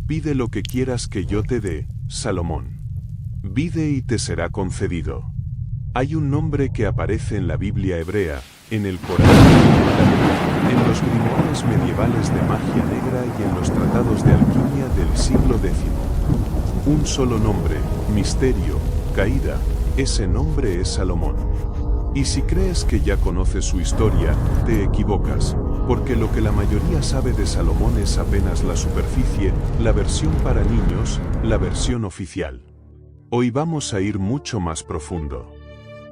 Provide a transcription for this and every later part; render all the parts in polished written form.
Pide lo que quieras que yo te dé, Salomón. Pide y te será concedido. Hay un nombre que aparece en la Biblia hebrea, en el Corán, en los grimoires medievales de magia negra y en los tratados de alquimia del siglo X. Un solo nombre, misterio, caída, ese nombre es Salomón. Y si crees que ya conoces su historia, te equivocas, porque lo que la mayoría sabe de Salomón es apenas la superficie, la versión para niños, la versión oficial. Hoy vamos a ir mucho más profundo.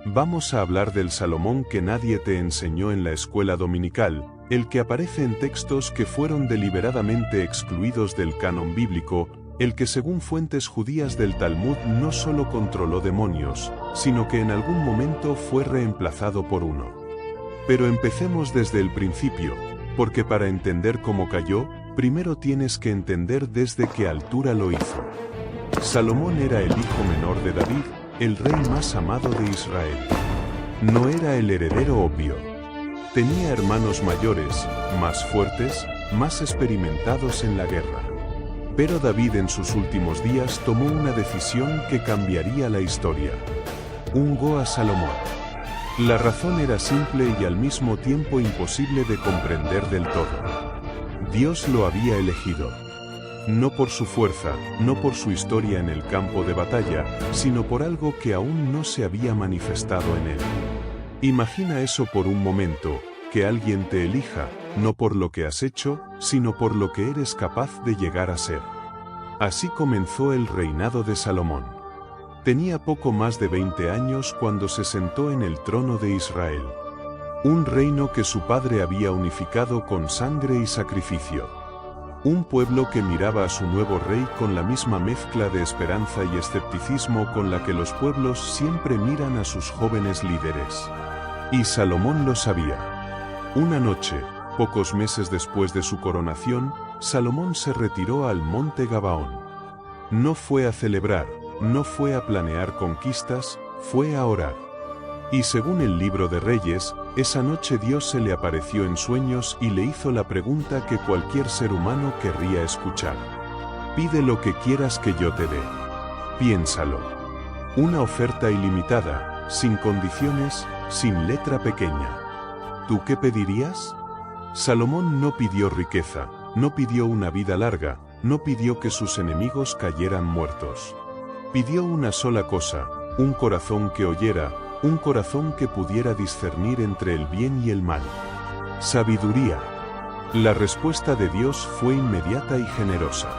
Vamos a hablar del Salomón que nadie te enseñó en la escuela dominical, el que aparece en textos que fueron deliberadamente excluidos del canon bíblico, el que según fuentes judías del Talmud no solo controló demonios, sino que en algún momento fue reemplazado por uno. Pero empecemos desde el principio, porque para entender cómo cayó, primero tienes que entender desde qué altura lo hizo. Salomón era el hijo menor de David, el rey más amado de Israel. No era el heredero obvio. Tenía hermanos mayores, más fuertes, más experimentados en la guerra. Pero David en sus últimos días tomó una decisión que cambiaría la historia. Ungó a Salomón. La razón era simple y al mismo tiempo imposible de comprender del todo. Dios lo había elegido. No por su fuerza, no por su historia en el campo de batalla, sino por algo que aún no se había manifestado en él. Imagina eso por un momento, que alguien te elija, no por lo que has hecho, sino por lo que eres capaz de llegar a ser. Así comenzó el reinado de Salomón. Tenía poco más de 20 años cuando se sentó en el trono de Israel. Un reino que su padre había unificado con sangre y sacrificio. Un pueblo que miraba a su nuevo rey con la misma mezcla de esperanza y escepticismo con la que los pueblos siempre miran a sus jóvenes líderes. Y Salomón lo sabía. Una noche, pocos meses después de su coronación, Salomón se retiró al monte Gabaón. No fue a celebrar, no fue a planear conquistas, fue a orar. Y según el libro de Reyes, esa noche Dios se le apareció en sueños y le hizo la pregunta que cualquier ser humano querría escuchar. Pide lo que quieras que yo te dé. Piénsalo. Una oferta ilimitada, sin condiciones, sin letra pequeña. ¿Tú qué pedirías? Salomón no pidió riqueza, no pidió una vida larga, no pidió que sus enemigos cayeran muertos. Pidió una sola cosa, un corazón que oyera, un corazón que pudiera discernir entre el bien y el mal. Sabiduría. La respuesta de Dios fue inmediata y generosa.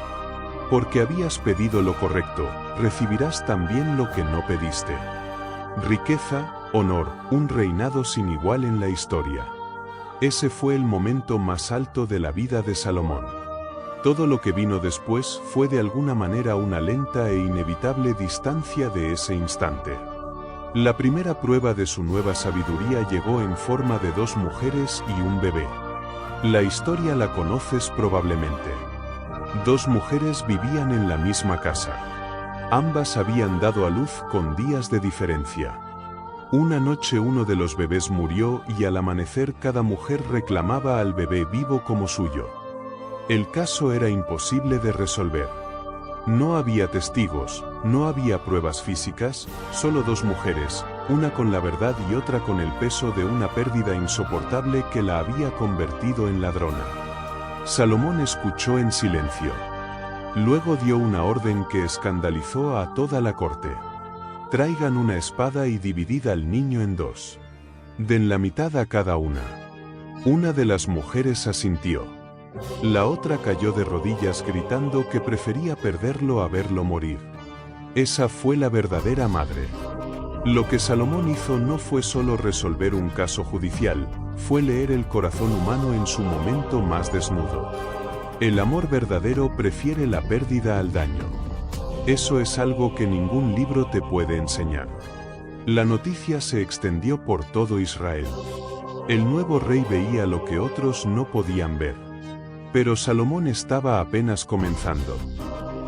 Porque habías pedido lo correcto, recibirás también lo que no pediste. Riqueza, honor, un reinado sin igual en la historia. Ese fue el momento más alto de la vida de Salomón. Todo lo que vino después fue de alguna manera una lenta e inevitable distancia de ese instante. La primera prueba de su nueva sabiduría llegó en forma de 2 mujeres y un bebé. La historia la conoces probablemente. 2 mujeres vivían en la misma casa. Ambas habían dado a luz con días de diferencia. Una noche uno de los bebés murió y al amanecer cada mujer reclamaba al bebé vivo como suyo. El caso era imposible de resolver. No había testigos, no había pruebas físicas, solo 2 mujeres, una con la verdad y otra con el peso de una pérdida insoportable que la había convertido en ladrona. Salomón escuchó en silencio. Luego dio una orden que escandalizó a toda la corte. Traigan una espada y dividid al niño en 2. Den la mitad a cada una. Una de las mujeres asintió. La otra cayó de rodillas gritando que prefería perderlo a verlo morir. Esa fue la verdadera madre. Lo que Salomón hizo no fue solo resolver un caso judicial, fue leer el corazón humano en su momento más desnudo. El amor verdadero prefiere la pérdida al daño. Eso es algo que ningún libro te puede enseñar. La noticia se extendió por todo Israel. El nuevo rey veía lo que otros no podían ver. Pero Salomón estaba apenas comenzando.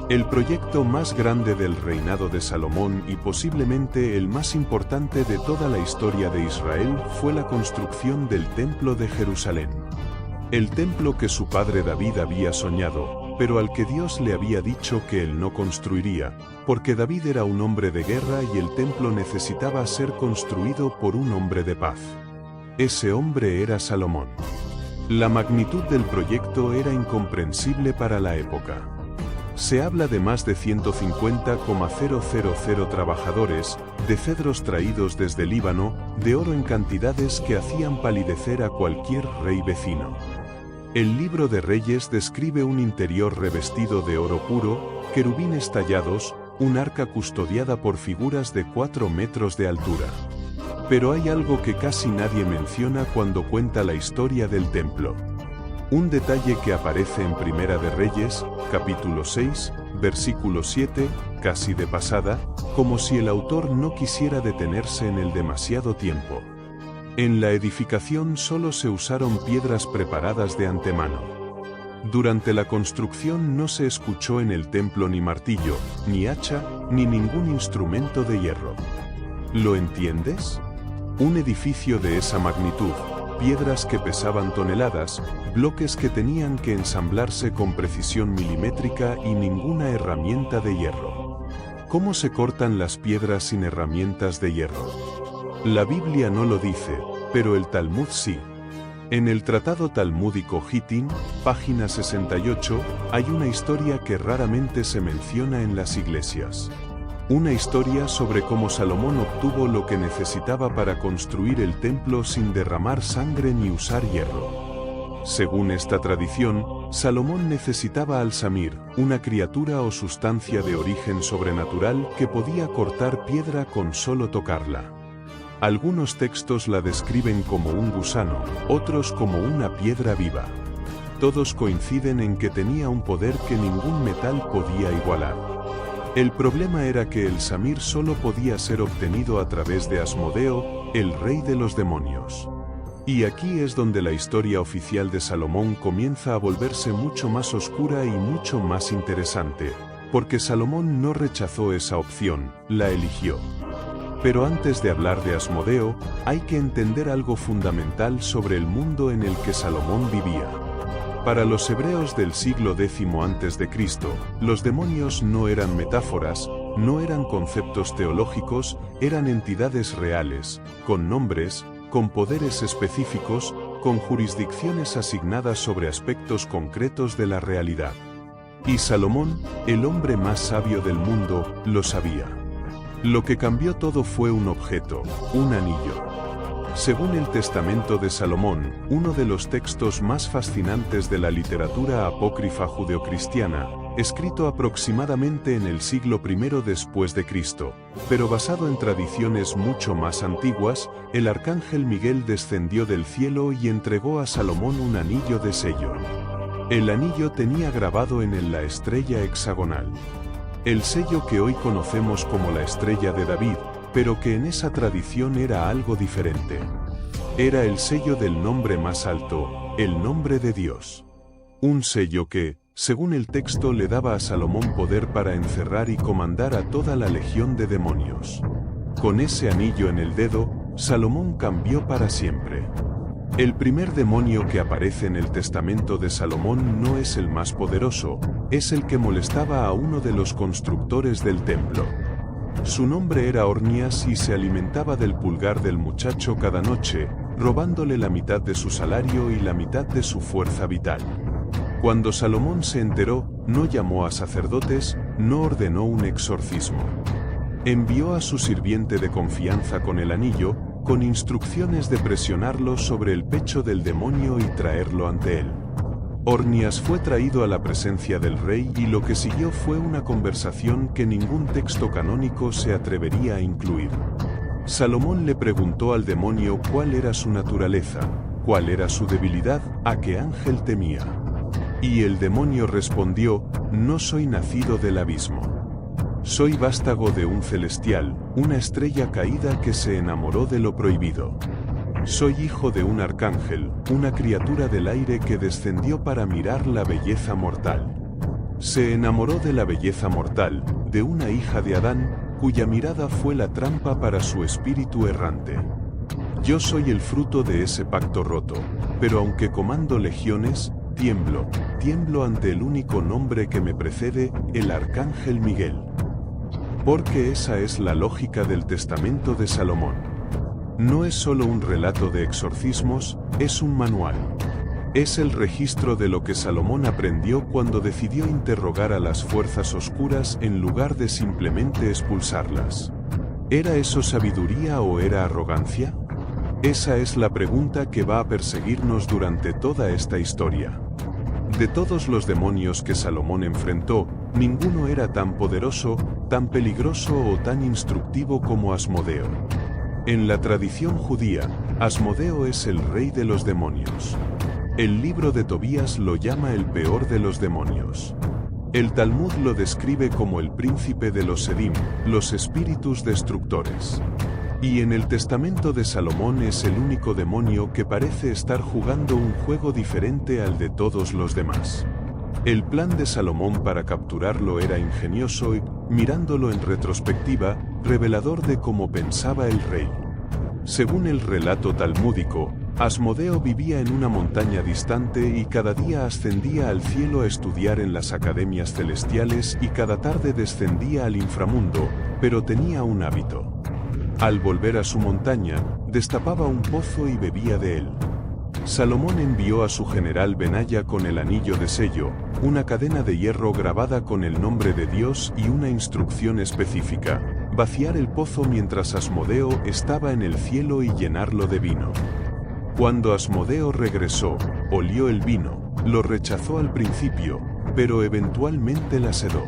El proyecto más grande del reinado de Salomón y posiblemente el más importante de toda la historia de Israel fue la construcción del Templo de Jerusalén. El templo que su padre David había soñado, pero al que Dios le había dicho que él no construiría, porque David era un hombre de guerra y el templo necesitaba ser construido por un hombre de paz. Ese hombre era Salomón. La magnitud del proyecto era incomprensible para la época. Se habla de más de 150,000 trabajadores, de cedros traídos desde Líbano, de oro en cantidades que hacían palidecer a cualquier rey vecino. El libro de Reyes describe un interior revestido de oro puro, querubines tallados, un arca custodiada por figuras de 4 metros de altura. Pero hay algo que casi nadie menciona cuando cuenta la historia del templo. Un detalle que aparece en Primera de Reyes, capítulo 6, versículo 7, casi de pasada, como si el autor no quisiera detenerse en él demasiado tiempo. En la edificación solo se usaron piedras preparadas de antemano. Durante la construcción no se escuchó en el templo ni martillo, ni hacha, ni ningún instrumento de hierro. ¿Lo entiendes? Un edificio de esa magnitud, piedras que pesaban toneladas, bloques que tenían que ensamblarse con precisión milimétrica y ninguna herramienta de hierro. ¿Cómo se cortan las piedras sin herramientas de hierro? La Biblia no lo dice, pero el Talmud sí. En el Tratado Talmúdico Gittin, página 68, hay una historia que raramente se menciona en las iglesias. Una historia sobre cómo Salomón obtuvo lo que necesitaba para construir el templo sin derramar sangre ni usar hierro. Según esta tradición, Salomón necesitaba al samir, una criatura o sustancia de origen sobrenatural que podía cortar piedra con solo tocarla. Algunos textos la describen como un gusano, otros como una piedra viva. Todos coinciden en que tenía un poder que ningún metal podía igualar. El problema era que el samir solo podía ser obtenido a través de Asmodeo, el rey de los demonios. Y aquí es donde la historia oficial de Salomón comienza a volverse mucho más oscura y mucho más interesante, porque Salomón no rechazó esa opción, la eligió. Pero antes de hablar de Asmodeo, hay que entender algo fundamental sobre el mundo en el que Salomón vivía. Para los hebreos del siglo X a.C., los demonios no eran metáforas, no eran conceptos teológicos, eran entidades reales, con nombres, con poderes específicos, con jurisdicciones asignadas sobre aspectos concretos de la realidad. Y Salomón, el hombre más sabio del mundo, lo sabía. Lo que cambió todo fue un objeto, un anillo. Según el Testamento de Salomón, uno de los textos más fascinantes de la literatura apócrifa judeocristiana, escrito aproximadamente en el siglo I después de Cristo, pero basado en tradiciones mucho más antiguas, el arcángel Miguel descendió del cielo y entregó a Salomón un anillo de sello. El anillo tenía grabado en él la estrella hexagonal. El sello que hoy conocemos como la estrella de David, pero que en esa tradición era algo diferente. Era el sello del nombre más alto, el nombre de Dios. Un sello que, según el texto, le daba a Salomón poder para encerrar y comandar a toda la legión de demonios. Con ese anillo en el dedo, Salomón cambió para siempre. El primer demonio que aparece en el testamento de Salomón no es el más poderoso, es el que molestaba a uno de los constructores del templo. Su nombre era Ornias y se alimentaba del pulgar del muchacho cada noche, robándole la mitad de su salario y la mitad de su fuerza vital. Cuando Salomón se enteró, no llamó a sacerdotes, no ordenó un exorcismo. Envió a su sirviente de confianza con el anillo, con instrucciones de presionarlo sobre el pecho del demonio y traerlo ante él. Ornias fue traído a la presencia del rey y lo que siguió fue una conversación que ningún texto canónico se atrevería a incluir. Salomón le preguntó al demonio cuál era su naturaleza, cuál era su debilidad, a qué ángel temía. Y el demonio respondió: no soy nacido del abismo. Soy vástago de un celestial, una estrella caída que se enamoró de lo prohibido. Soy hijo de un arcángel, una criatura del aire que descendió para mirar la belleza mortal. Se enamoró de la belleza mortal, de una hija de Adán, cuya mirada fue la trampa para su espíritu errante. Yo soy el fruto de ese pacto roto, pero aunque comando legiones, tiemblo ante el único nombre que me precede, el Arcángel Miguel. Porque esa es la lógica del Testamento de Salomón. No es solo un relato de exorcismos, es un manual. Es el registro de lo que Salomón aprendió cuando decidió interrogar a las fuerzas oscuras en lugar de simplemente expulsarlas. ¿Era eso sabiduría o era arrogancia? Esa es la pregunta que va a perseguirnos durante toda esta historia. De todos los demonios que Salomón enfrentó, ninguno era tan poderoso, tan peligroso o tan instructivo como Asmodeo. En la tradición judía, Asmodeo es el rey de los demonios. El libro de Tobías lo llama el peor de los demonios. El Talmud lo describe como el príncipe de los Sedim, los espíritus destructores. Y en el testamento de Salomón es el único demonio que parece estar jugando un juego diferente al de todos los demás. El plan de Salomón para capturarlo era ingenioso y, mirándolo en retrospectiva, revelador de cómo pensaba el rey. Según el relato talmúdico, Asmodeo vivía en una montaña distante y cada día ascendía al cielo a estudiar en las academias celestiales y cada tarde descendía al inframundo, pero tenía un hábito. Al volver a su montaña, destapaba un pozo y bebía de él. Salomón envió a su general Benaya con el anillo de sello, una cadena de hierro grabada con el nombre de Dios y una instrucción específica: vaciar el pozo mientras Asmodeo estaba en el cielo y llenarlo de vino. Cuando Asmodeo regresó, olió el vino, lo rechazó al principio, pero eventualmente la sedó.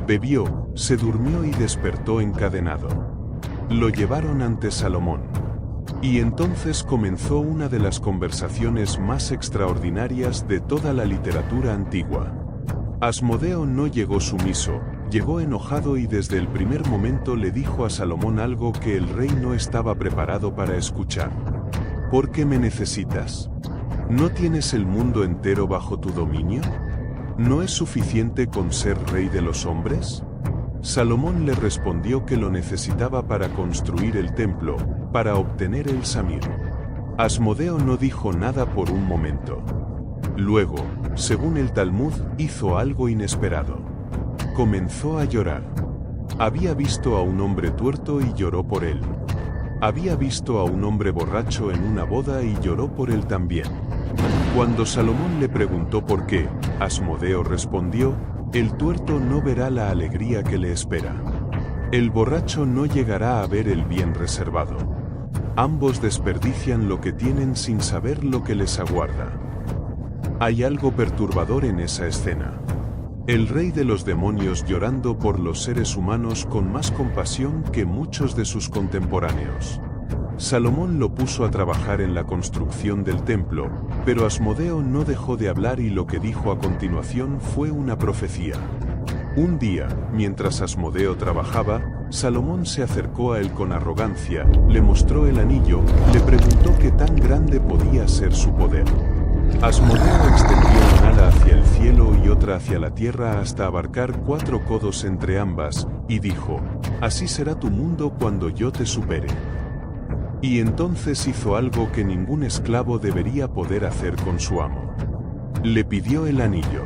Bebió, se durmió y despertó encadenado. Lo llevaron ante Salomón. Y entonces comenzó una de las conversaciones más extraordinarias de toda la literatura antigua. Asmodeo no llegó sumiso, llegó enojado y desde el primer momento le dijo a Salomón algo que el rey no estaba preparado para escuchar. ¿Por qué me necesitas? ¿No tienes el mundo entero bajo tu dominio? ¿No es suficiente con ser rey de los hombres? Salomón le respondió que lo necesitaba para construir el templo, para obtener el Samir. Asmodeo no dijo nada por un momento. Luego, según el Talmud, hizo algo inesperado. Comenzó a llorar. Había visto a un hombre tuerto y lloró por él. Había visto a un hombre borracho en una boda y lloró por él también. Cuando Salomón le preguntó por qué, Asmodeo respondió: el tuerto no verá la alegría que le espera. El borracho no llegará a ver el bien reservado. Ambos desperdician lo que tienen sin saber lo que les aguarda. Hay algo perturbador en esa escena. El rey de los demonios llorando por los seres humanos con más compasión que muchos de sus contemporáneos. Salomón lo puso a trabajar en la construcción del templo, pero Asmodeo no dejó de hablar y lo que dijo a continuación fue una profecía. Un día, mientras Asmodeo trabajaba, Salomón se acercó a él con arrogancia, le mostró el anillo, le preguntó qué tan grande podía ser su poder. Asmodeo extendió un ala hacia el cielo y otra hacia la tierra hasta abarcar 4 codos entre ambas, y dijo: así será tu mundo cuando yo te supere. Y entonces hizo algo que ningún esclavo debería poder hacer con su amo. Le pidió el anillo.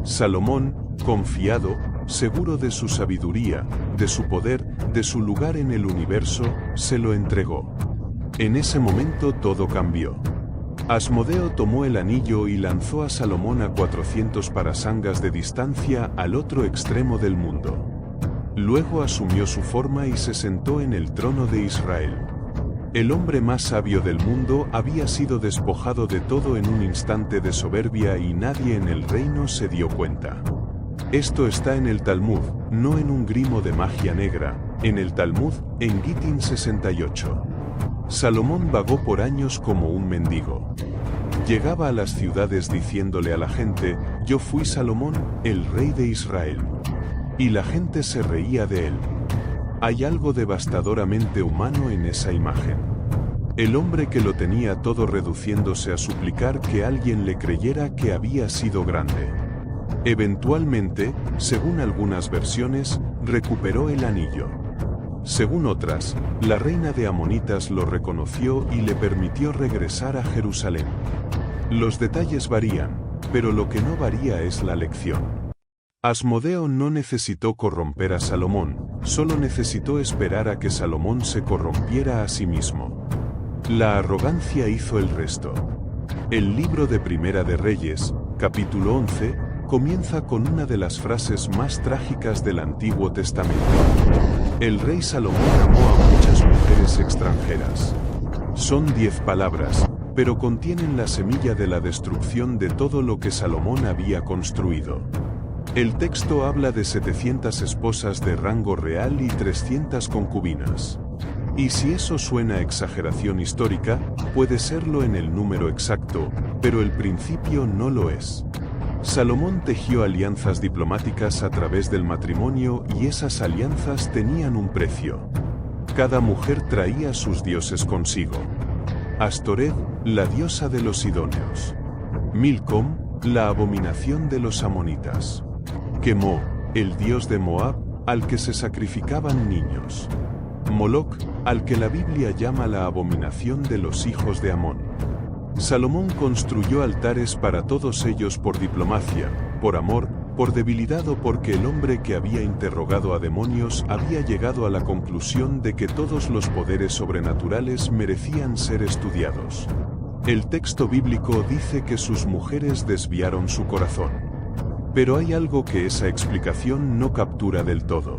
Salomón, confiado, seguro de su sabiduría, de su poder, de su lugar en el universo, se lo entregó. En ese momento todo cambió. Asmodeo tomó el anillo y lanzó a Salomón a 400 parasangas de distancia al otro extremo del mundo. Luego asumió su forma y se sentó en el trono de Israel. El hombre más sabio del mundo había sido despojado de todo en un instante de soberbia y nadie en el reino se dio cuenta. Esto está en el Talmud, no en un grimo de magia negra, en el Talmud, en Gittin 68. Salomón vagó por años como un mendigo. Llegaba a las ciudades diciéndole a la gente: yo fui Salomón, el rey de Israel. Y la gente se reía de él. Hay algo devastadoramente humano en esa imagen. El hombre que lo tenía todo reduciéndose a suplicar que alguien le creyera que había sido grande. Eventualmente, según algunas versiones, recuperó el anillo. Según otras, la reina de Amonitas lo reconoció y le permitió regresar a Jerusalén. Los detalles varían, pero lo que no varía es la lección. Asmodeo no necesitó corromper a Salomón, solo necesitó esperar a que Salomón se corrompiera a sí mismo. La arrogancia hizo el resto. El libro de Primera de Reyes, capítulo 11, comienza con una de las frases más trágicas del Antiguo Testamento. El rey Salomón amó a muchas mujeres extranjeras. Son 10 palabras, pero contienen la semilla de la destrucción de todo lo que Salomón había construido. El texto habla de 700 esposas de rango real y 300 concubinas. Y si eso suena a exageración histórica, puede serlo en el número exacto, pero el principio no lo es. Salomón tejió alianzas diplomáticas a través del matrimonio y esas alianzas tenían un precio. Cada mujer traía sus dioses consigo. Astoret, la diosa de los sidonios. Milcom, la abominación de los amonitas. Quemó, el dios de Moab, al que se sacrificaban niños. Moloc, al que la Biblia llama la abominación de los hijos de Amón. Salomón construyó altares para todos ellos por diplomacia, por amor, por debilidad o porque el hombre que había interrogado a demonios había llegado a la conclusión de que todos los poderes sobrenaturales merecían ser estudiados. El texto bíblico dice que sus mujeres desviaron su corazón. Pero hay algo que esa explicación no captura del todo.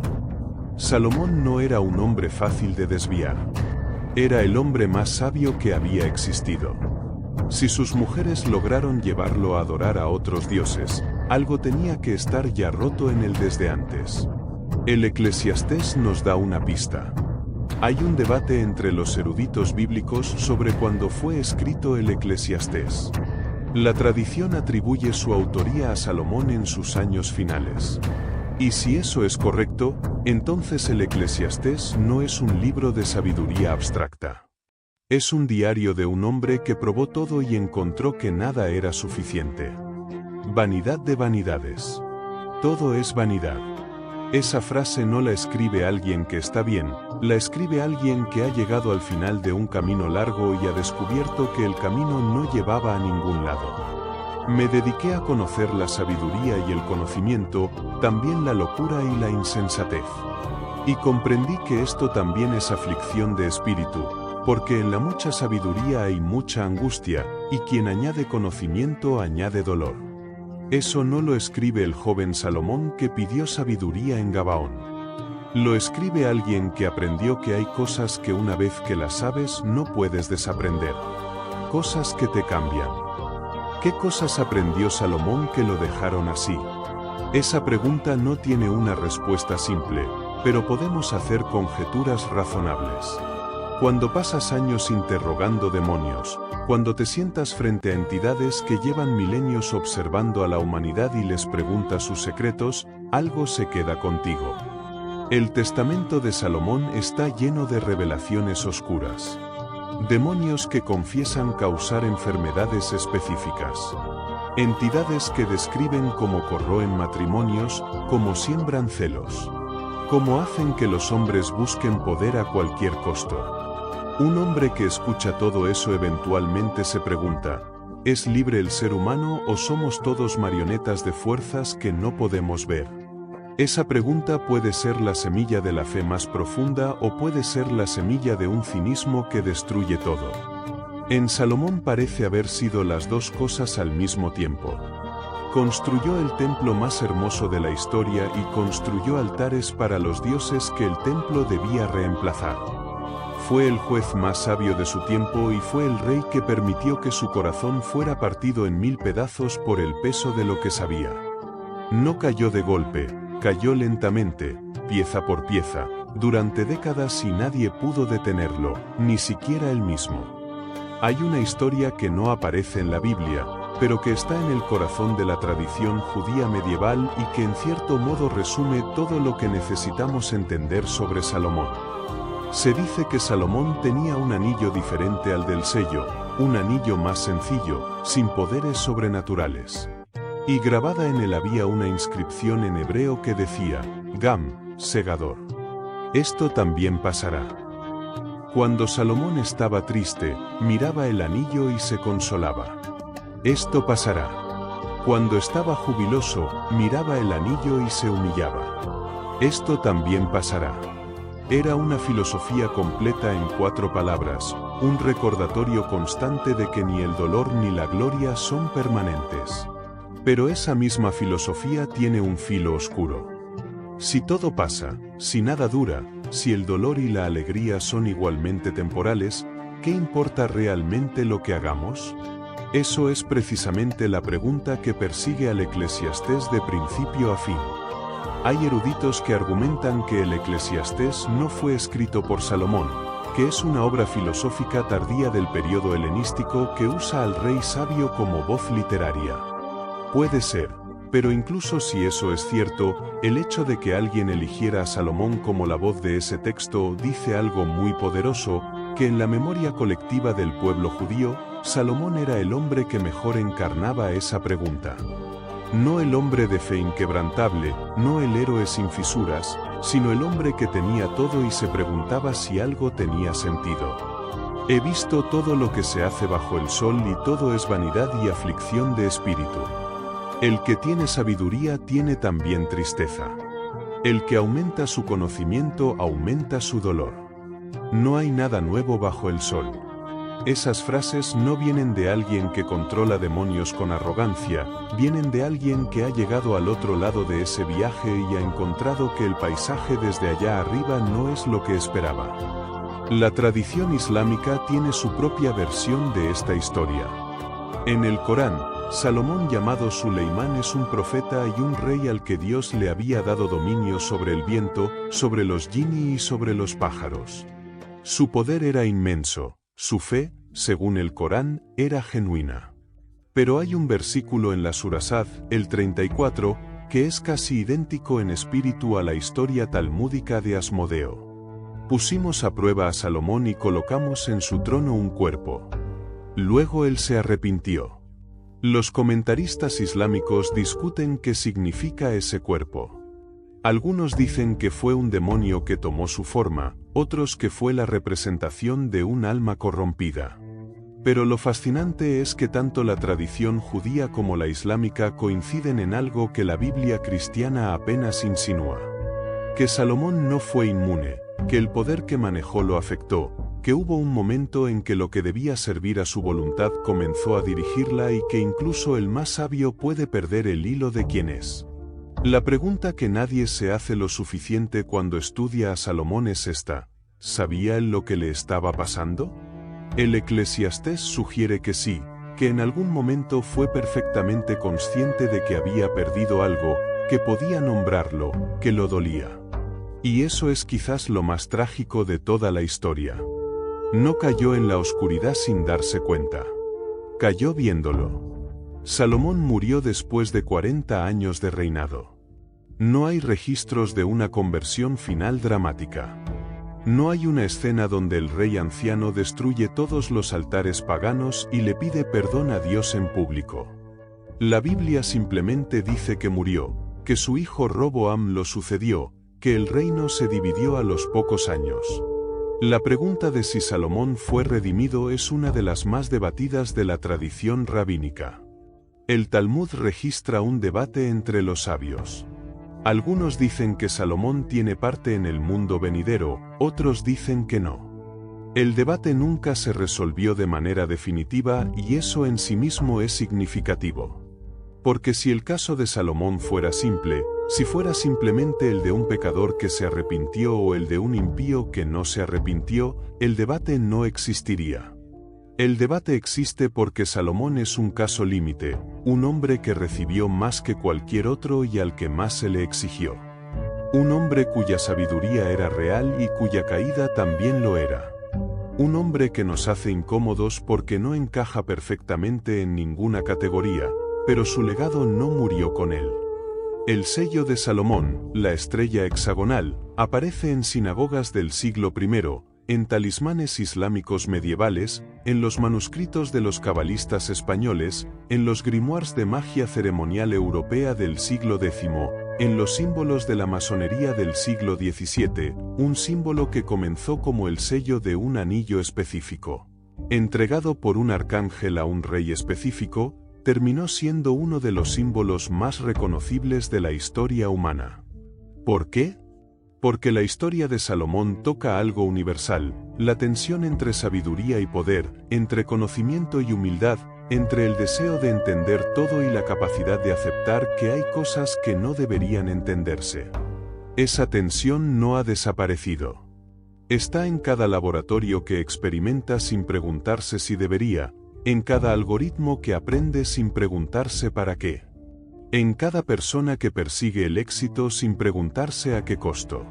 Salomón no era un hombre fácil de desviar. Era el hombre más sabio que había existido. Si sus mujeres lograron llevarlo a adorar a otros dioses, algo tenía que estar ya roto en él desde antes. El Eclesiastés nos da una pista. Hay un debate entre los eruditos bíblicos sobre cuándo fue escrito el Eclesiastés. La tradición atribuye su autoría a Salomón en sus años finales. Y si eso es correcto, entonces el Eclesiastés no es un libro de sabiduría abstracta. Es un diario de un hombre que probó todo y encontró que nada era suficiente. Vanidad de vanidades. Todo es vanidad. Esa frase no la escribe alguien que está bien, la escribe alguien que ha llegado al final de un camino largo y ha descubierto que el camino no llevaba a ningún lado. Me dediqué a conocer la sabiduría y el conocimiento, también la locura y la insensatez. Y comprendí que esto también es aflicción de espíritu, porque en la mucha sabiduría hay mucha angustia, y quien añade conocimiento añade dolor. Eso no lo escribe el joven Salomón que pidió sabiduría en Gabaón. Lo escribe alguien que aprendió que hay cosas que una vez que las sabes no puedes desaprender. Cosas que te cambian. ¿Qué cosas aprendió Salomón que lo dejaron así? Esa pregunta no tiene una respuesta simple, pero podemos hacer conjeturas razonables. Cuando pasas años interrogando demonios, cuando te sientas frente a entidades que llevan milenios observando a la humanidad y les preguntas sus secretos, algo se queda contigo. El testamento de Salomón está lleno de revelaciones oscuras. Demonios que confiesan causar enfermedades específicas. Entidades que describen cómo corroen matrimonios, cómo siembran celos. Cómo hacen que los hombres busquen poder a cualquier costo. Un hombre que escucha todo eso eventualmente se pregunta, ¿es libre el ser humano o somos todos marionetas de fuerzas que no podemos ver? Esa pregunta puede ser la semilla de la fe más profunda o puede ser la semilla de un cinismo que destruye todo. En Salomón parece haber sido las dos cosas al mismo tiempo. Construyó el templo más hermoso de la historia y construyó altares para los dioses que el templo debía reemplazar. Fue el juez más sabio de su tiempo y fue el rey que permitió que su corazón fuera partido en 1000 pedazos por el peso de lo que sabía. No cayó de golpe, cayó lentamente, pieza por pieza, durante décadas y nadie pudo detenerlo, ni siquiera él mismo. Hay una historia que no aparece en la Biblia, pero que está en el corazón de la tradición judía medieval y que en cierto modo resume todo lo que necesitamos entender sobre Salomón. Se dice que Salomón tenía un anillo diferente al del sello, un anillo más sencillo, sin poderes sobrenaturales. Y grabada en él había una inscripción en hebreo que decía, Gam, segador. Esto también pasará. Cuando Salomón estaba triste, miraba el anillo y se consolaba. Esto pasará. Cuando estaba jubiloso, miraba el anillo y se humillaba. Esto también pasará. Era una filosofía completa en 4 palabras, un recordatorio constante de que ni el dolor ni la gloria son permanentes. Pero esa misma filosofía tiene un filo oscuro. Si todo pasa, si nada dura, si el dolor y la alegría son igualmente temporales, ¿qué importa realmente lo que hagamos? Eso es precisamente la pregunta que persigue al Eclesiastés de principio a fin. Hay eruditos que argumentan que el Eclesiastés no fue escrito por Salomón, que es una obra filosófica tardía del periodo helenístico que usa al rey sabio como voz literaria. Puede ser, pero incluso si eso es cierto, el hecho de que alguien eligiera a Salomón como la voz de ese texto dice algo muy poderoso, que en la memoria colectiva del pueblo judío, Salomón era el hombre que mejor encarnaba esa pregunta. No el hombre de fe inquebrantable, no el héroe sin fisuras, sino el hombre que tenía todo y se preguntaba si algo tenía sentido. He visto todo lo que se hace bajo el sol y todo es vanidad y aflicción de espíritu. El que tiene sabiduría tiene también tristeza. El que aumenta su conocimiento aumenta su dolor. No hay nada nuevo bajo el sol. Esas frases no vienen de alguien que controla demonios con arrogancia, vienen de alguien que ha llegado al otro lado de ese viaje y ha encontrado que el paisaje desde allá arriba no es lo que esperaba. La tradición islámica tiene su propia versión de esta historia. En el Corán, Salomón llamado Suleimán es un profeta y un rey al que Dios le había dado dominio sobre el viento, sobre los jinni y sobre los pájaros. Su poder era inmenso. Su fe, según el Corán, era genuina. Pero hay un versículo en la Sura Sad, el 34, que es casi idéntico en espíritu a la historia talmúdica de Asmodeo. Pusimos a prueba a Salomón y colocamos en su trono un cuerpo. Luego él se arrepintió. Los comentaristas islámicos discuten qué significa ese cuerpo. Algunos dicen que fue un demonio que tomó su forma, otros que fue la representación de un alma corrompida. Pero lo fascinante es que tanto la tradición judía como la islámica coinciden en algo que la Biblia cristiana apenas insinúa. Que Salomón no fue inmune, que el poder que manejó lo afectó, que hubo un momento en que lo que debía servir a su voluntad comenzó a dirigirla y que incluso el más sabio puede perder el hilo de quién es. La pregunta que nadie se hace lo suficiente cuando estudia a Salomón es esta: ¿sabía él lo que le estaba pasando? El Eclesiastés sugiere que sí, que en algún momento fue perfectamente consciente de que había perdido algo, que podía nombrarlo, que lo dolía. Y eso es quizás lo más trágico de toda la historia. No cayó en la oscuridad sin darse cuenta. Cayó viéndolo. Salomón murió después de 40 años de reinado. No hay registros de una conversión final dramática. No hay una escena donde el rey anciano destruye todos los altares paganos y le pide perdón a Dios en público. La Biblia simplemente dice que murió, que su hijo Roboam lo sucedió, que el reino se dividió a los pocos años. La pregunta de si Salomón fue redimido es una de las más debatidas de la tradición rabínica. El Talmud registra un debate entre los sabios. Algunos dicen que Salomón tiene parte en el mundo venidero, otros dicen que no. El debate nunca se resolvió de manera definitiva y eso en sí mismo es significativo. Porque si el caso de Salomón fuera simple, si fuera simplemente el de un pecador que se arrepintió o el de un impío que no se arrepintió, el debate no existiría. El debate existe porque Salomón es un caso límite, un hombre que recibió más que cualquier otro y al que más se le exigió. Un hombre cuya sabiduría era real y cuya caída también lo era. Un hombre que nos hace incómodos porque no encaja perfectamente en ninguna categoría, pero su legado no murió con él. El sello de Salomón, la estrella hexagonal, aparece en sinagogas del siglo I, en talismanes islámicos medievales, en los manuscritos de los cabalistas españoles, en los grimoires de magia ceremonial europea del siglo X, en los símbolos de la masonería del siglo XVII, un símbolo que comenzó como el sello de un anillo específico, entregado por un arcángel a un rey específico, terminó siendo uno de los símbolos más reconocibles de la historia humana. ¿Por qué? Porque la historia de Salomón toca algo universal, la tensión entre sabiduría y poder, entre conocimiento y humildad, entre el deseo de entender todo y la capacidad de aceptar que hay cosas que no deberían entenderse. Esa tensión no ha desaparecido. Está en cada laboratorio que experimenta sin preguntarse si debería, en cada algoritmo que aprende sin preguntarse para qué. En cada persona que persigue el éxito sin preguntarse a qué costo.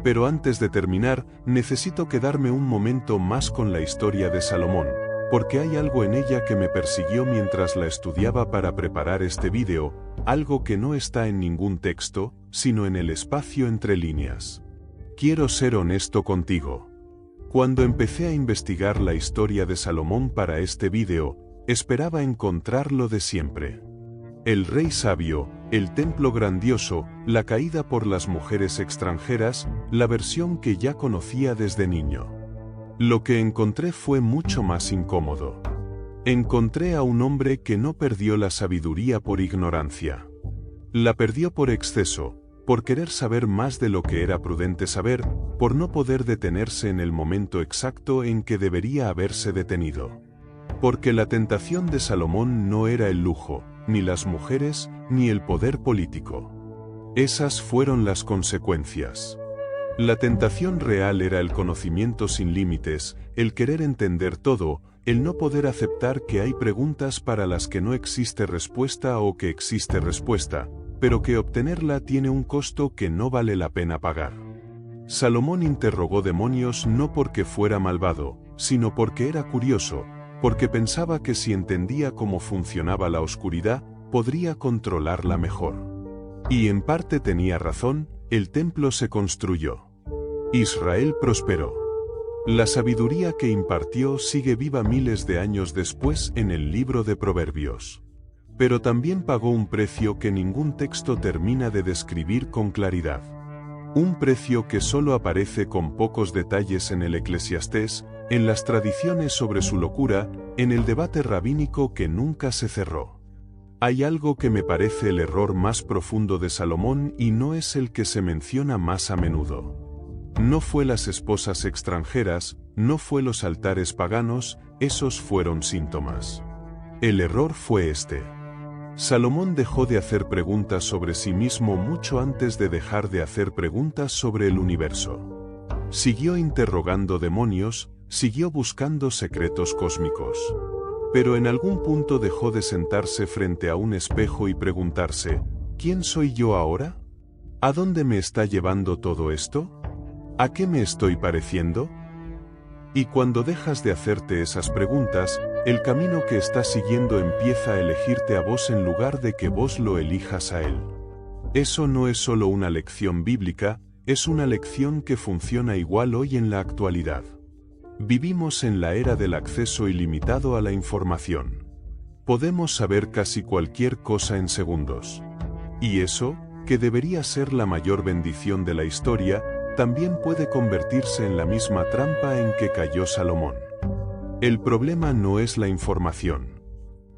Pero antes de terminar, necesito quedarme un momento más con la historia de Salomón, porque hay algo en ella que me persiguió mientras la estudiaba para preparar este vídeo, algo que no está en ningún texto, sino en el espacio entre líneas. Quiero ser honesto contigo. Cuando empecé a investigar la historia de Salomón para este vídeo, esperaba encontrar lo de siempre. El rey sabio, el templo grandioso, la caída por las mujeres extranjeras, la versión que ya conocía desde niño. Lo que encontré fue mucho más incómodo. Encontré a un hombre que no perdió la sabiduría por ignorancia. La perdió por exceso, por querer saber más de lo que era prudente saber, por no poder detenerse en el momento exacto en que debería haberse detenido. Porque la tentación de Salomón no era el lujo, ni las mujeres, ni el poder político. Esas fueron las consecuencias. La tentación real era el conocimiento sin límites, el querer entender todo, el no poder aceptar que hay preguntas para las que no existe respuesta o que existe respuesta, pero que obtenerla tiene un costo que no vale la pena pagar. Salomón interrogó demonios no porque fuera malvado, sino porque era curioso, porque pensaba que si entendía cómo funcionaba la oscuridad, podría controlarla mejor. Y en parte tenía razón, el templo se construyó. Israel prosperó. La sabiduría que impartió sigue viva miles de años después en el libro de Proverbios. Pero también pagó un precio que ningún texto termina de describir con claridad. Un precio que solo aparece con pocos detalles en el Eclesiastés, en las tradiciones sobre su locura, en el debate rabínico que nunca se cerró. Hay algo que me parece el error más profundo de Salomón y no es el que se menciona más a menudo. No fue las esposas extranjeras, no fue los altares paganos, esos fueron síntomas. El error fue este. Salomón dejó de hacer preguntas sobre sí mismo mucho antes de dejar de hacer preguntas sobre el universo. Siguió interrogando demonios, siguió buscando secretos cósmicos. Pero en algún punto dejó de sentarse frente a un espejo y preguntarse, ¿quién soy yo ahora? ¿A dónde me está llevando todo esto? ¿A qué me estoy pareciendo? Y cuando dejas de hacerte esas preguntas, el camino que estás siguiendo empieza a elegirte a vos en lugar de que vos lo elijas a él. Eso no es solo una lección bíblica, es una lección que funciona igual hoy en la actualidad. Vivimos en la era del acceso ilimitado a la información. Podemos saber casi cualquier cosa en segundos. Y eso, que debería ser la mayor bendición de la historia, también puede convertirse en la misma trampa en que cayó Salomón. El problema no es la información.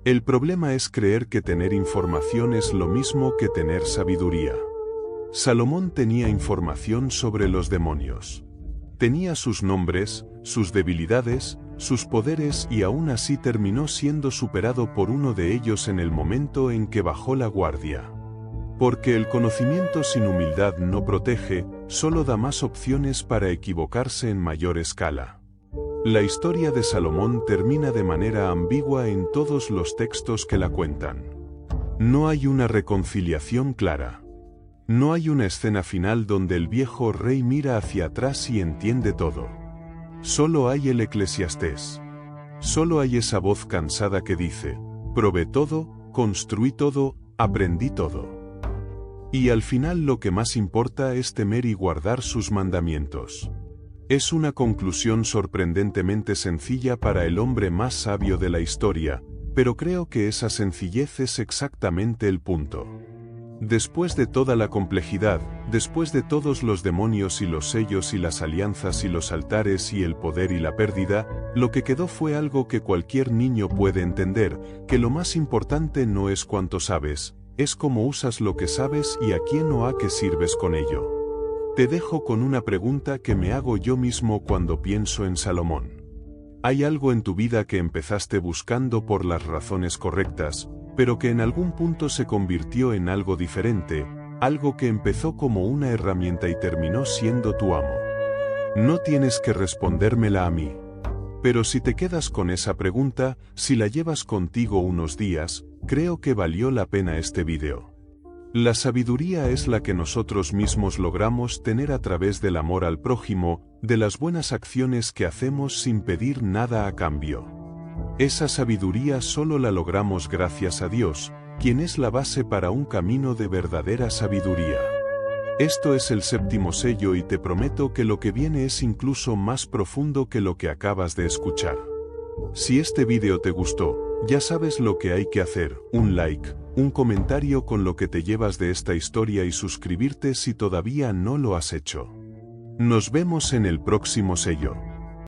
El problema es creer que tener información es lo mismo que tener sabiduría. Salomón tenía información sobre los demonios. Tenía sus nombres, sus debilidades, sus poderes y aún así terminó siendo superado por uno de ellos en el momento en que bajó la guardia. Porque el conocimiento sin humildad no protege, solo da más opciones para equivocarse en mayor escala. La historia de Salomón termina de manera ambigua en todos los textos que la cuentan. No hay una reconciliación clara. No hay una escena final donde el viejo rey mira hacia atrás y entiende todo. Solo hay el Eclesiastés. Solo hay esa voz cansada que dice, probé todo, construí todo, aprendí todo. Y al final lo que más importa es temer y guardar sus mandamientos. Es una conclusión sorprendentemente sencilla para el hombre más sabio de la historia, pero creo que esa sencillez es exactamente el punto. Después de toda la complejidad, después de todos los demonios y los sellos y las alianzas y los altares y el poder y la pérdida, lo que quedó fue algo que cualquier niño puede entender, que lo más importante no es cuánto sabes, es cómo usas lo que sabes y a quién o a qué sirves con ello. Te dejo con una pregunta que me hago yo mismo cuando pienso en Salomón. ¿Hay algo en tu vida que empezaste buscando por las razones correctas, pero que en algún punto se convirtió en algo diferente, algo que empezó como una herramienta y terminó siendo tu amo? No tienes que respondérmela a mí. Pero si te quedas con esa pregunta, si la llevas contigo unos días, creo que valió la pena este video. La sabiduría es la que nosotros mismos logramos tener a través del amor al prójimo, de las buenas acciones que hacemos sin pedir nada a cambio. Esa sabiduría solo la logramos gracias a Dios, quien es la base para un camino de verdadera sabiduría. Esto es el séptimo sello y te prometo que lo que viene es incluso más profundo que lo que acabas de escuchar. Si este video te gustó, ya sabes lo que hay que hacer: un like, un comentario con lo que te llevas de esta historia y suscribirte si todavía no lo has hecho. Nos vemos en el próximo sello.